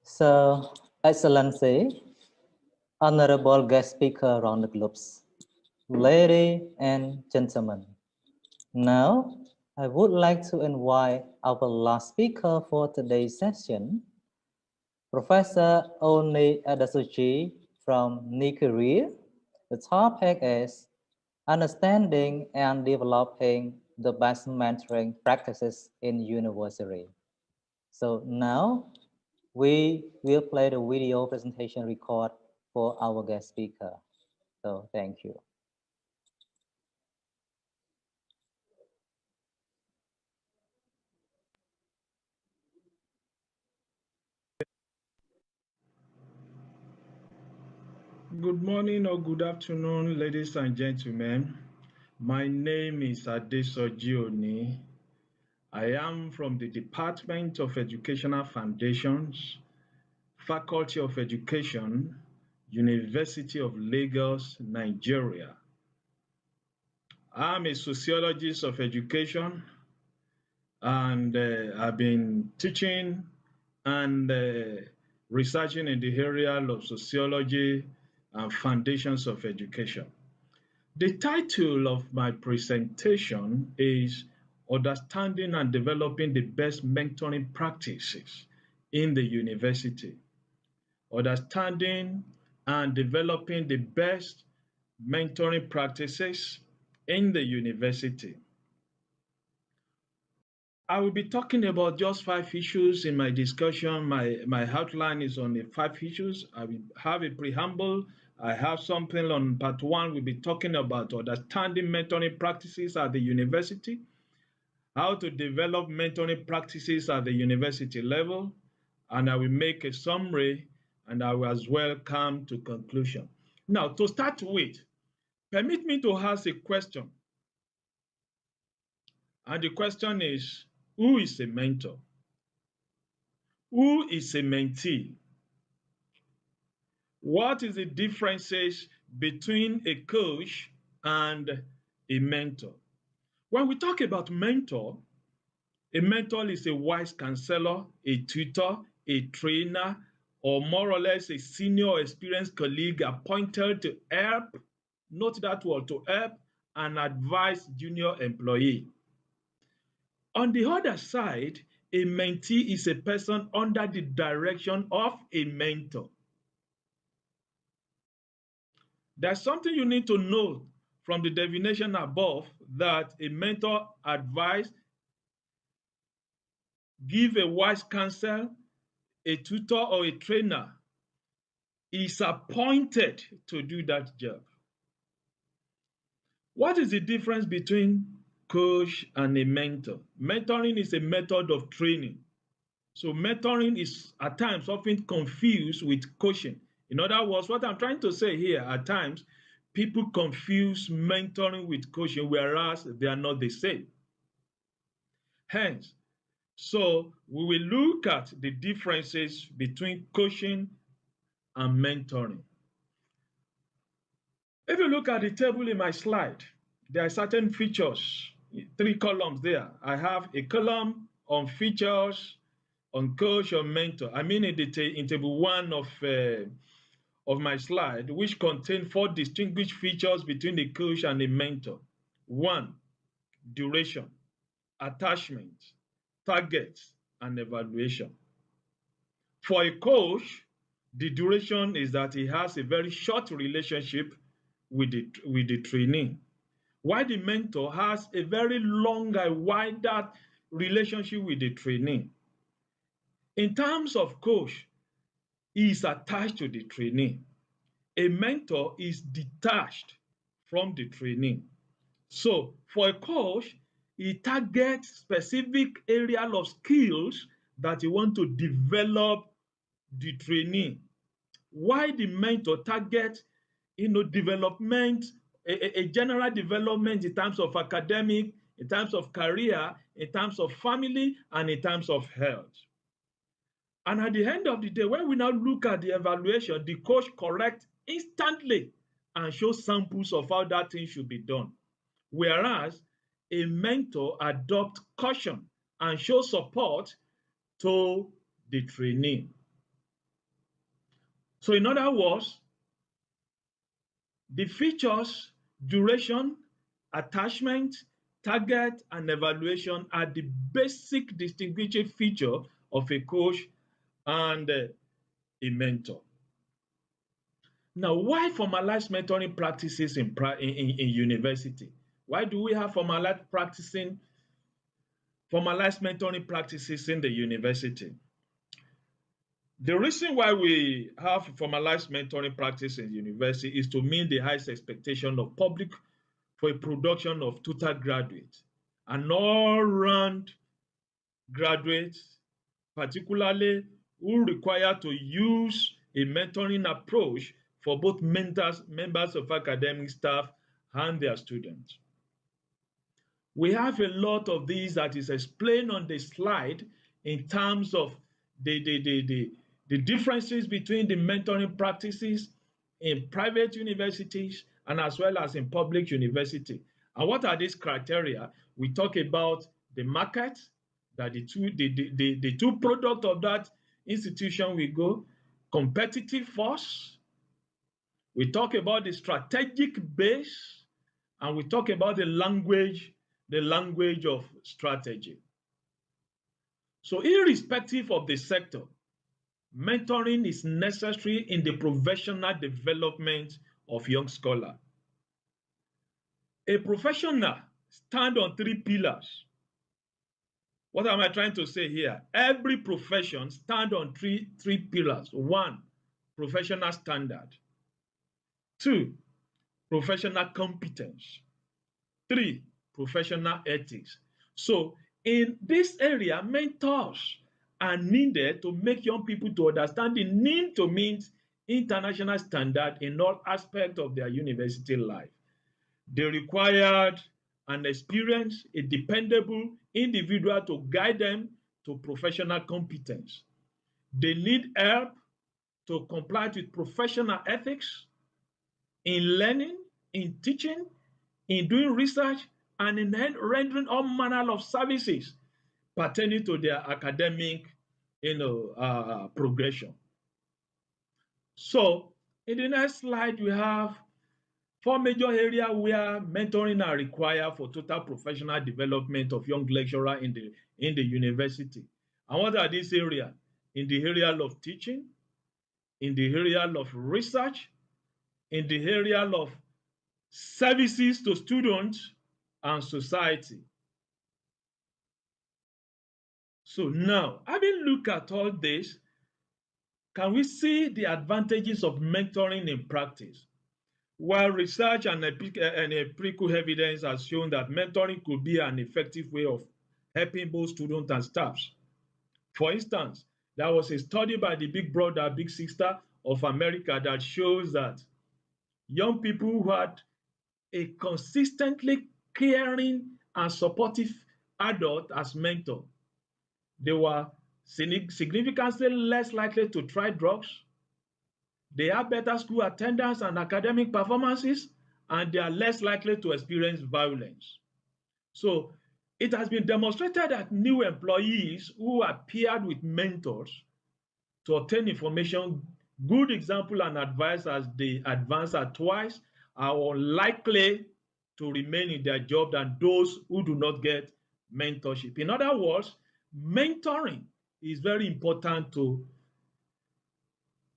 So, Excellency, honorable guest speaker around the globe, ladies and gentlemen, now I would like to invite our last speaker for today's session, Professor Oni Adasuchi from Nigeria. The topic is understanding and developing the best mentoring practices in university. So now we will play the video presentation record for our guest speaker. So thank you. Good morning or good afternoon, ladies and gentlemen. My name is Adesoji Oni. I am from the Department of Educational Foundations, Faculty of Education, University of Lagos, Nigeria. I'm a sociologist of education, and I've been teaching and researching in the area of sociology and foundations of education. The title of my presentation is Understanding and Developing the Best Mentoring Practices in the University. Understanding and developing the best mentoring practices in the university. I will be talking about just 5 issues in my discussion. My outline is on the 5 issues. I will have a preamble. I have something on part 1. We'll be talking about understanding mentoring practices at the university, how to develop mentoring practices at the university level, and I will make a summary, and I will as well come to conclusion. Now, to start with, permit me to ask a question. And the question is, who is a mentor? Who is a mentee? What is the differences between a coach and a mentor? When we talk about mentor, a mentor is a wise counselor, a tutor, a trainer, or more or less a senior experienced colleague appointed to help, note that word, to help and advise junior employee. On the other side, a mentee is a person under the direction of a mentor. There's something you need to know from the definition above, that a mentor advise, give a wise counsel, a tutor or a trainer is appointed to do that job. What is the difference between coach and a mentor? Mentoring is a method of training. So mentoring is at times often confused with coaching. In other words, what I'm trying to say here, at times, people confuse mentoring with coaching, whereas they are not the same. Hence, so we will look at the differences between coaching and mentoring. If you look at the table in my slide, there are certain features, 3 columns there. I have a column on features, on coach or mentor. I mean in table 1 of my slide, which contain 4 distinguished features between a coach and a mentor. 1, duration, attachment, targets, and evaluation. For a coach, the duration is that he has a very short relationship with the trainee, while the mentor has a very long and wider relationship with the trainee. In terms of coach, he is attached to the trainee. A mentor is detached from the trainee. So for a coach, he targets specific area of skills that he want to develop the trainee, while the mentor targets development, a general development in terms of academic, in terms of career, in terms of family, and in terms of health. And at the end of the day, when we now look at the evaluation, the coach corrects instantly and shows samples of how that thing should be done. Whereas a mentor adopts caution and shows support to the trainee. So in other words, the features, duration, attachment, target, and evaluation are the basic distinguishing feature of a coach and a mentor. Now, why formalized mentoring practices in university? Why do we have formalized mentoring practices in the university? The reason why we have formalized mentoring practice in university is to meet the highest expectation of public for a production of total graduates, an all-round graduate, particularly who require to use a mentoring approach for both members of academic staff and their students. We have a lot of these that is explained on the slide in terms of the differences between the mentoring practices in private universities and as well as in public university. And what are these criteria? We talk about the market, that the two product of that institution will go, competitive force, we talk about the strategic base, and we talk about the language of strategy. So irrespective of the sector, mentoring is necessary in the professional development of young scholars. A professional stands on three pillars. What am I trying to say here? Every profession stands on three pillars. One, professional standard. Two, professional competence. Three, professional ethics. So in this area, mentors are needed to make young people to understand the need to meet international standard in all aspects of their university life. They required an experienced, a dependable individual to guide them to professional competence. They need help to comply with professional ethics in learning, in teaching, in doing research, and in rendering all manner of services pertaining to their academic progression. So in the next slide, we have four major areas where mentoring are required for total professional development of young lecturer in the university. And what are these areas? In the area of teaching, in the area of research, in the area of services to students and society. So now, having looked at all this, can we see the advantages of mentoring in practice? While research and empirical evidence has shown that mentoring could be an effective way of helping both students and staffs. For instance, there was a study by the Big Brother, Big Sister of America that shows that young people who had a consistently caring and supportive adult as mentor, they were significantly less likely to try drugs. They have better school attendance and academic performances, and they are less likely to experience violence. So it has been demonstrated that new employees who are paired with mentors to obtain information, good example and advice as they advance are twice are unlikely to remain in their job than those who do not get mentorship. In other words, mentoring is very important to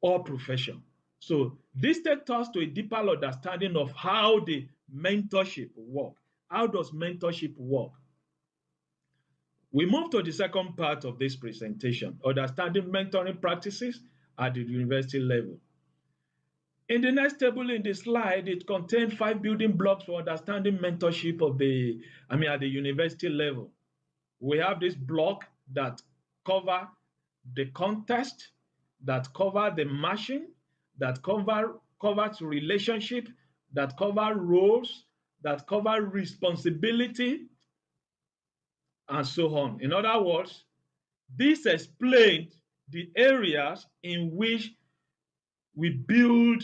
all profession. So this takes us to a deeper understanding of how the mentorship work. How does mentorship work? We move to the second part of this presentation, understanding mentoring practices at the university level. In the next table in the slide, it contains 5 building blocks for understanding mentorship at the university level. We have this block that cover the context, that cover the matching, that covers relationship, that cover roles, that cover responsibility, and so on. In other words, this explains the areas in which we build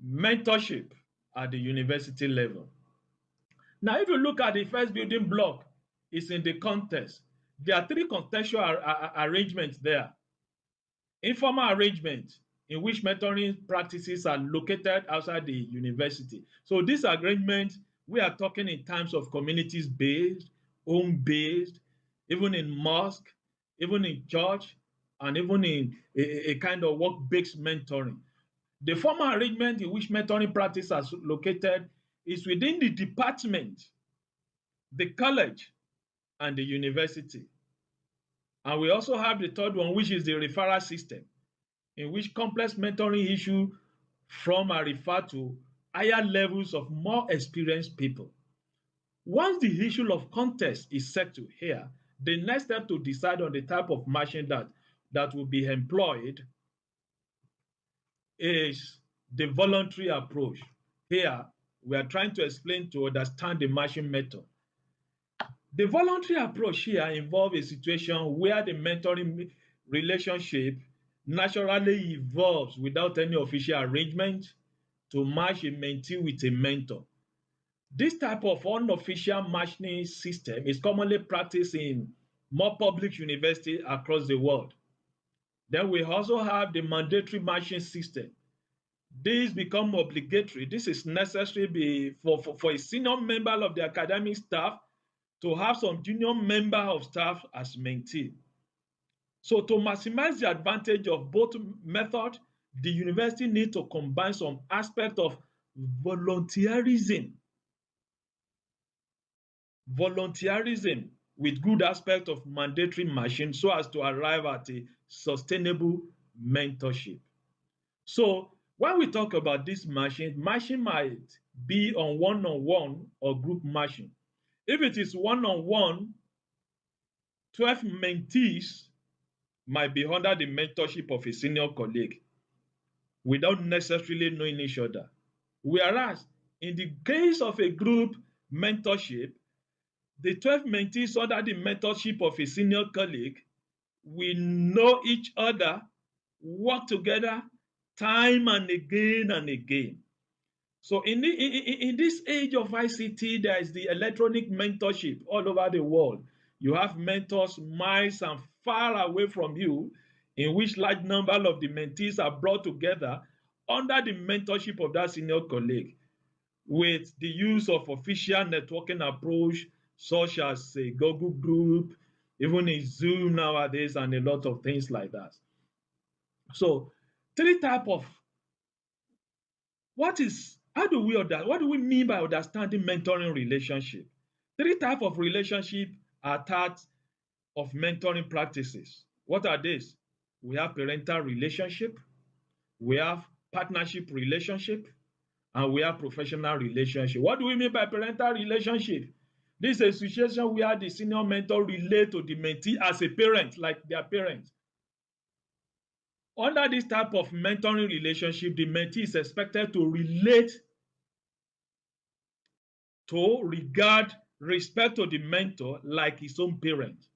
mentorship at the university level. Now, if you look at the first building block, it's in the context. There are three contextual arrangements there. Informal arrangement, in which mentoring practices are located outside the university. So this arrangement, we are talking in terms of communities based, home based, even in mosque, even in church, and even in a kind of work-based mentoring. The formal arrangement in which mentoring practice is located is within the department, the college, and the university. And we also have the third one, which is the referral system, in which complex mentoring issues from are referred to higher levels of more experienced people. Once the issue of context is settled here, the next step to decide on the type of machine that will be employed is the voluntary approach. Here, we are trying to explain to understand the matching method. The voluntary approach here involves a situation where the mentoring relationship naturally evolves without any official arrangement to match a mentee with a mentor. This type of unofficial matching system is commonly practiced in more public universities across the world. Then we also have the mandatory matching system. This become obligatory. This is necessary for a senior member of the academic staff to have some junior member of staff as mentee. So to maximize the advantage of both methods, the university needs to combine some aspect of volunteerism with good aspect of mandatory matching so as to arrive at a sustainable mentorship. So when we talk about this matching might be on one-on-one or group matching. If it is one-on-one, 12 mentees might be under the mentorship of a senior colleague without necessarily knowing each other. Whereas in the case of a group mentorship, the 12 mentees under the mentorship of a senior colleague will know each other, work together time and again and again. So in this age of ICT, there is the electronic mentorship all over the world. You have mentors miles and far away from you, in which large number of the mentees are brought together under the mentorship of that senior colleague with the use of official networking approach such as a Google Group, even in Zoom nowadays, and a lot of things like that. So, three type of what do we mean by understanding mentoring relationship? Three type of relationship are types of mentoring practices. What are these? We have parental relationship, we have partnership relationship, and we have professional relationship. What do we mean by parental relationship? This is a situation where the senior mentor relate to the mentee as a parent, like their parent. Under this type of mentoring relationship, the mentee is expected to relate to regard respect to the mentor like his own parent.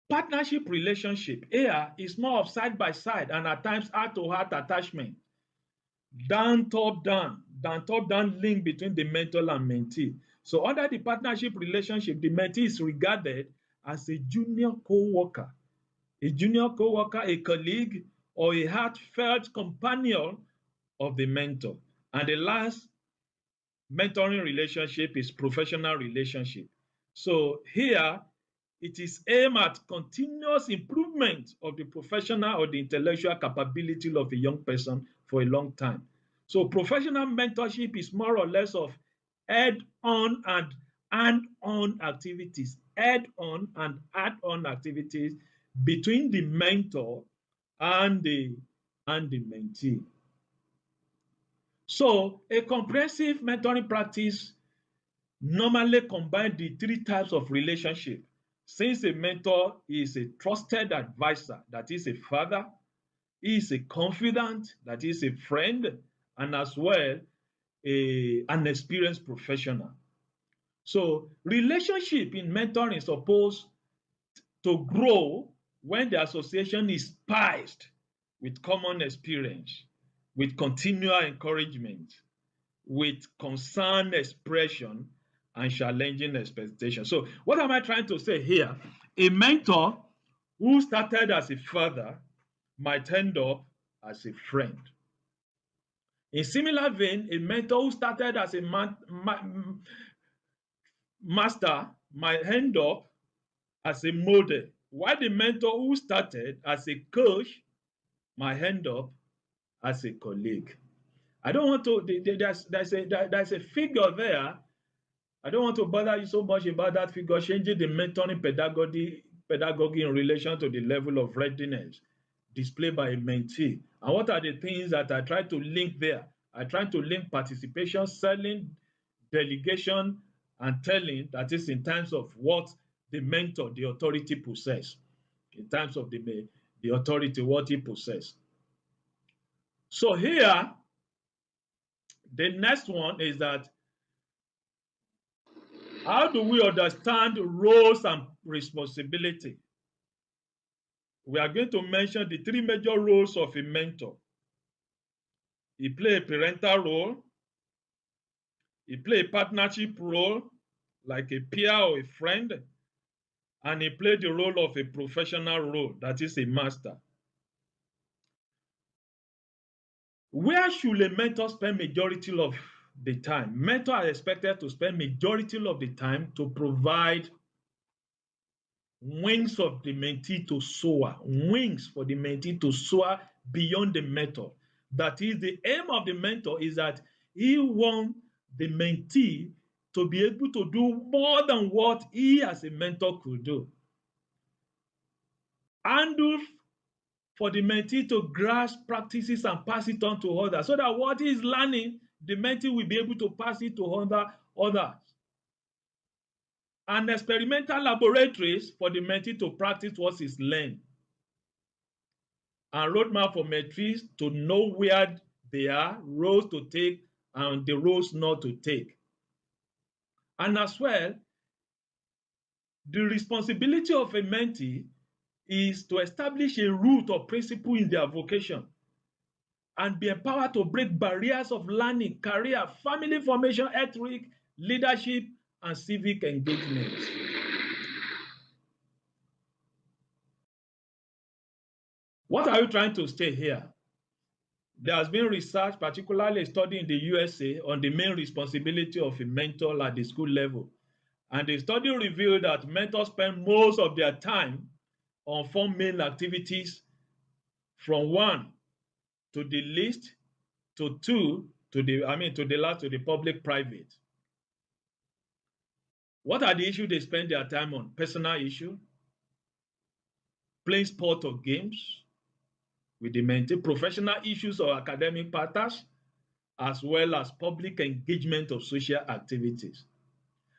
Partnership relationship here is more of side by side and at times heart to heart attachment. Down top down link between the mentor and mentee. So under the partnership relationship, the mentee is regarded as a junior co-worker, a colleague, or a heartfelt companion of the mentor. And the last mentoring relationship is professional relationship. So here it is aimed at continuous improvement of the professional or the intellectual capability of a young person for a long time. So professional mentorship is more or less of head-on and hand-on activities, head-on and hand-on activities between the mentor and the mentee. So a comprehensive mentoring practice normally combines the three types of relationship. Since a mentor is a trusted advisor, that is a father, he is a confidant, that is a friend, and as well an experienced professional. So relationship in mentoring is supposed to grow when the association is spiced with common experience, with continual encouragement, with concern expression, and challenging expectations. So what am I trying to say here? A mentor who started as a father might end up as a friend. In similar vein, a mentor who started as a master might end up as a model, while the mentor who started as a coach might end up as a colleague. I don't want to, there's a figure there. I don't want to bother you so much about that figure, changing the mentoring pedagogy in relation to the level of readiness displayed by a mentee. And what are the things that I try to link there? I try to link participation, selling, delegation, and telling, that is in terms of what the mentor, the authority possess, in terms of the authority, what he possess. So here, the next one is that how do we understand roles and responsibility? We are going to mention the three major roles of a mentor. He plays a parental role, he plays a partnership role, like a peer or a friend, and he plays the role of a professional role, that is a master. Where should a mentor spend majority of the time? Mentor are expected to spend majority of the time to provide wings of the mentee to soar, wings for the mentee to soar beyond the mentor. That is, the aim of the mentor is that he wants the mentee to be able to do more than what he as a mentor could do. And for the mentee to grasp practices and pass it on to others, so that what he is learning, the mentee will be able to pass it to others. And experimental laboratories for the mentee to practice what he's learned. And roadmap for mentees to know where they are, roles to take, and the roles not to take. And as well, the responsibility of a mentee is to establish a root or principle in their vocation and be empowered to break barriers of learning, career, family formation, ethic, leadership, and civic engagement. What are you trying to say here? There has been research, particularly a study in the USA, on the main responsibility of a mentor at the school level. And the study revealed that mentors spend most of their time on four main activities, from one to the least, to two to the last, to the public private. What are the issues they spend their time on? Personal issue, playing sport or games with the mentee, professional issues or academic matters, as well as public engagement of social activities.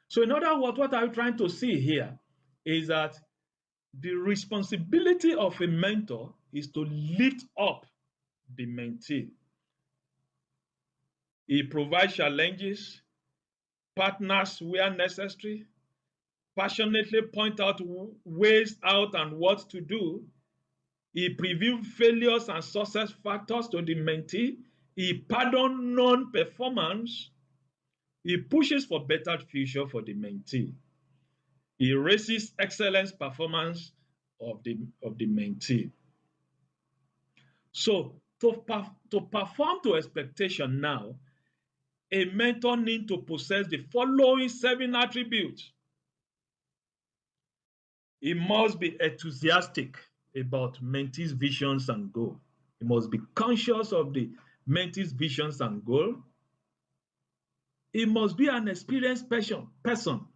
So in other words, what I'm trying to see here is that the responsibility of a mentor is to lift up the mentee. He provides challenges, partners where necessary, passionately point out ways out and what to do. He previews failures and success factors to the mentee. He pardons non-performance. He pushes for better future for the mentee. He raises excellence performance of the mentee. So to perform to expectation now, a mentor needs to possess the following 7 attributes. He must be enthusiastic about mentee's visions and goals. He must be conscious of the mentee's visions and goals. He must be an experienced person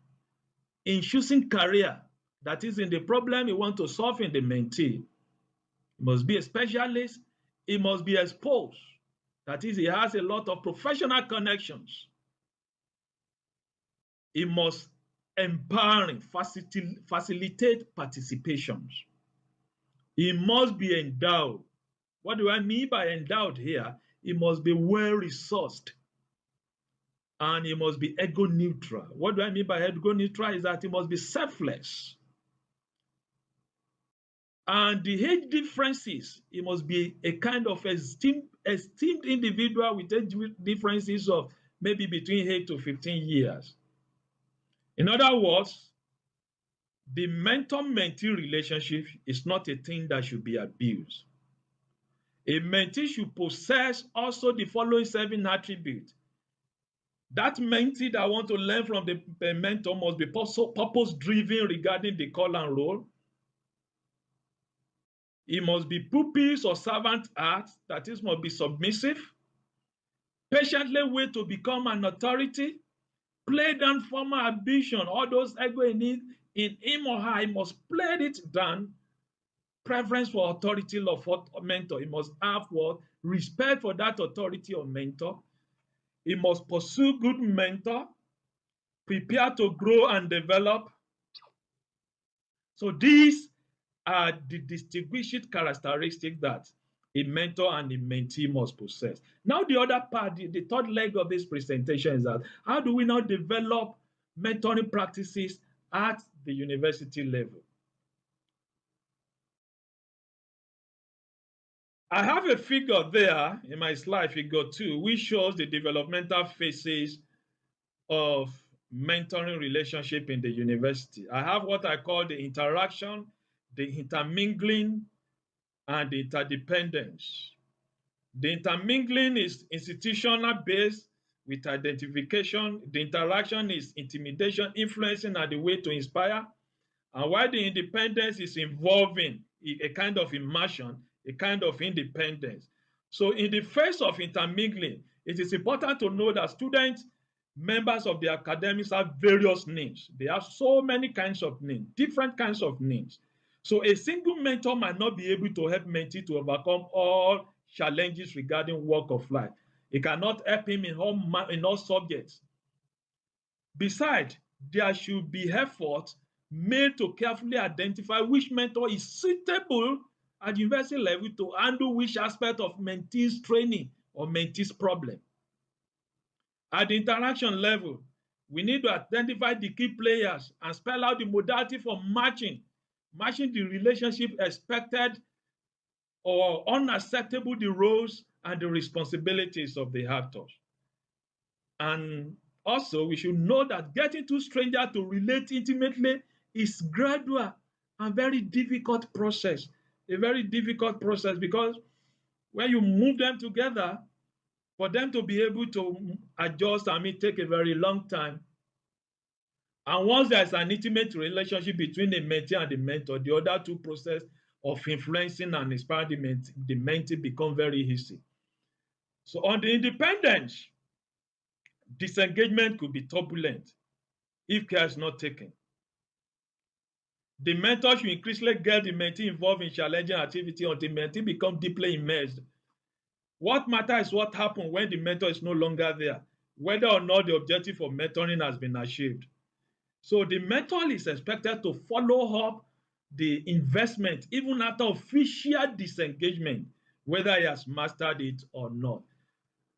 in choosing career, that is, in the problem he wants to solve in the mentee. He must be a specialist. He must be exposed. That is, he has a lot of professional connections. He must empowering, facilitate participations. He must be endowed. What do I mean by endowed here? He must be well-resourced. And he must be ego neutral. What do I mean by ego neutral? Is that he must be selfless. And the age differences, he must be a kind of esteemed individual with age differences of maybe between 8 to 15 years. In other words, the mentor-mentee relationship is not a thing that should be abused. A mentee should possess also the following 7 attributes. That mentee that want to learn from the mentor must be purpose-driven regarding the call and role. He must be pupils or servant heart, that is, must be submissive, patiently wait to become an authority, play down former ambition, all those ego in him or her, he must play it down. Preference for authority, love for mentor. He must have what? Respect for that authority or mentor. He must pursue good mentor, prepare to grow and develop. So these are the distinguishing characteristics that a mentor and a mentee must possess. Now, the other part, the third leg of this presentation is that how do we now develop mentoring practices at the university level? I have a figure there in my slide, figure 2, which shows the developmental phases of mentoring relationship in the university. I have what I call the interaction, the intermingling, and the interdependence. The intermingling is institutional based with identification. The interaction is intimidation, influencing, and the way to inspire. And while the independence is involving a kind of immersion, a kind of independence. So in the face of intermingling, it is important to know that students, members of the academics have various needs. They have so many kinds of needs, different kinds of needs. So a single mentor might not be able to help mentee to overcome all challenges regarding walk of life. It cannot help him in all subjects. Besides, there should be effort made to carefully identify which mentor is suitable at university level to handle which aspect of mentee's training or mentee's problem. At the interaction level, we need to identify the key players and spell out the modality for matching the relationship expected or unacceptable the roles and the responsibilities of the actors. And also, we should know that getting two strangers to relate intimately is gradual and very difficult process. A very difficult process because when you move them together, for them to be able to adjust, take a very long time. And once there's an intimate relationship between the mentee and the mentor, the other two process of influencing and inspiring the mentee become very easy. So on the independence, disengagement could be turbulent if care is not taken. The mentor should increasingly get the mentee involved in challenging activity until the mentee becomes deeply immersed. What matters is what happens when the mentor is no longer there, whether or not the objective of mentoring has been achieved. So the mentor is expected to follow up the investment even after official disengagement, whether he has mastered it or not.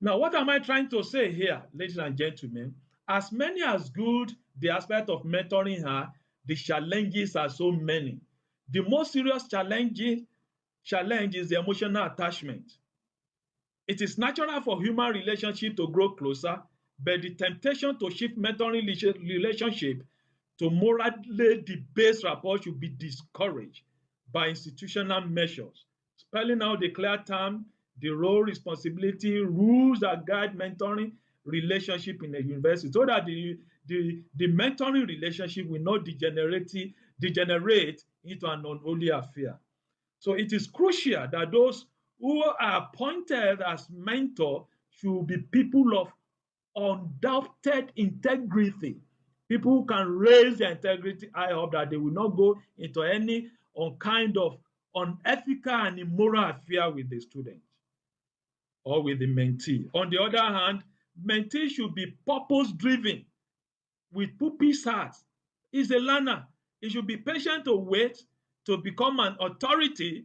Now, what am I trying to say here, ladies and gentlemen? As many as good the aspect of mentoring are, the challenges are so many. The most serious challenge is the emotional attachment. It is natural for human relationship to grow closer, but the temptation to shift mentoring relationship to morally debased rapport should be discouraged by institutional measures. Spelling out the clear term, the role, responsibility, rules that guide mentoring relationship in a university so that the mentoring relationship will not degenerate into an unholy affair. So it is crucial that those who are appointed as mentor should be people of undoubted integrity. People who can raise their integrity high up that they will not go into any kind of unethical and immoral affair with the student or with the mentee. On the other hand, mentee should be purpose-driven with pupil's heart. He's a learner. He should be patient to wait to become an authority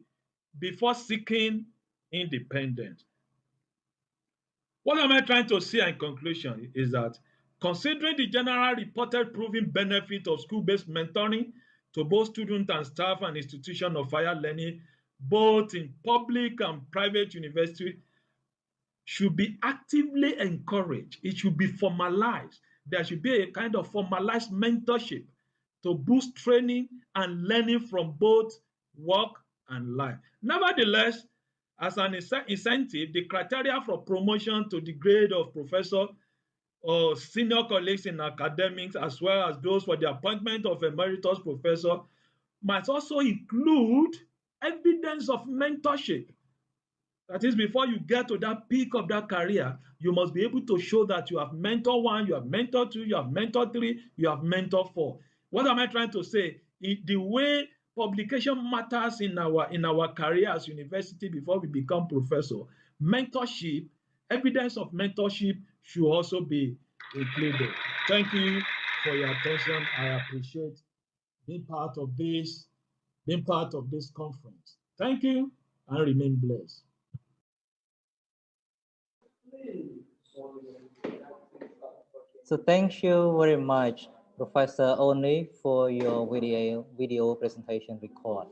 before seeking independence. What am I trying to say in conclusion is that considering the general reported proven benefit of school-based mentoring to both students and staff and institutions of higher learning, both in public and private universities, should be actively encouraged. It should be formalized. there should be a kind of formalized mentorship to boost training and learning from both work and life. Nevertheless, as an incentive, the criteria for promotion to the grade of professor or senior colleagues in academics, as well as those for the appointment of emeritus professor, must also include evidence of mentorship. That is, before you get to that peak of that career, you must be able to show that you have mentor one, you have mentor two, you have mentor three, you have mentor four. What am I trying to say? The way publication matters in our career as university before we become professor, mentorship, evidence of mentorship should also be included. Thank you for your attention. I appreciate being part of this conference. Thank you and remain blessed. So thank you very much, Professor Oni, for your video presentation record.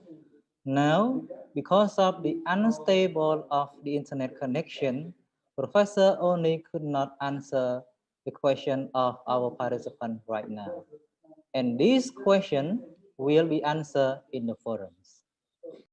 Now, because of the unstable of the internet connection, Professor Oni could not answer the question of our participant right now. And this question will be answered in the forums.